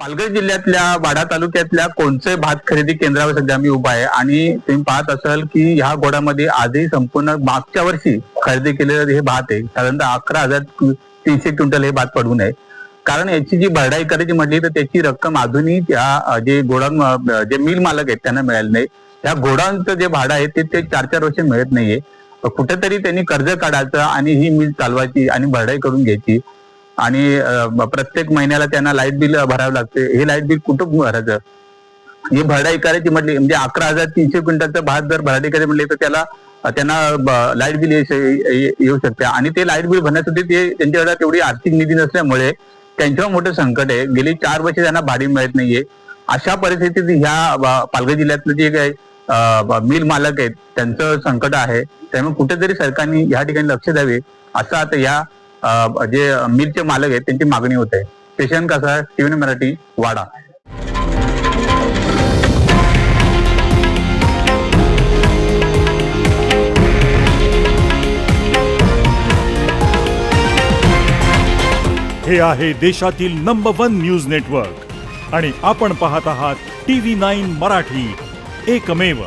पालघर जिल्ह्यातल्या वाडा तालुक्यातल्या कोणचे भात खरेदी केंद्रावर सध्या मी उभा आहे आणि तुम्ही पाहत असाल की ह्या गोडामध्ये आजही संपूर्ण मागच्या वर्षी खरेदी केलेलं हे भात आहे. साधारणतः 11,300 क्विंटल हे भात पडून आहे. कारण याची जी भरडाई करायची म्हटली तर त्याची रक्कम अजूनही त्या जे गोडाऊन जे मिल मालक आहेत त्यांना मिळाली नाही. त्या गोडाऊनचं जे भाडं आहे ते 4-4 वर्ष मिळत नाहीये. कुठेतरी त्यांनी कर्ज काढायचं आणि ही मिल चालवायची आणि भरडाई करून घ्यायची. आणि प्रत्येक महिन्याला त्यांना लाईट बिल भरावं लागते. हे लाईट बिल कुठं भरायचं? ही भरडाई करायची म्हटली म्हणजे 11,300 क्विंटलचं भात जर भरडाई करायची म्हटली तर त्यांना लाईट बिल येऊ शकते. आणि ते लाईट बिल भरण्यासाठी ते त्यांच्याकडे तेवढी आर्थिक निधी नसल्यामुळे त्यांच्यावर मोठं संकट आहे. गेली 4 वर्ष त्यांना भाडी मिळत नाहीये. अशा परिस्थितीत ह्या पालघर जिल्ह्यातलं जे काही मिल मालक आहेत त्यांचं संकट आहे. त्यामुळे कुठेतरी सरकारने या ठिकाणी लक्ष द्यावे असं आता या जे मिलचे मालक आहेत त्यांची मागणी होत आहे. पेशंट कसा टीव्ही मराठी वाडा. हे आहे देशातील नंबर 1 न्यूज नेटवर्क आणि आपण पाहत आहात TV9 मराठी, एकमेव.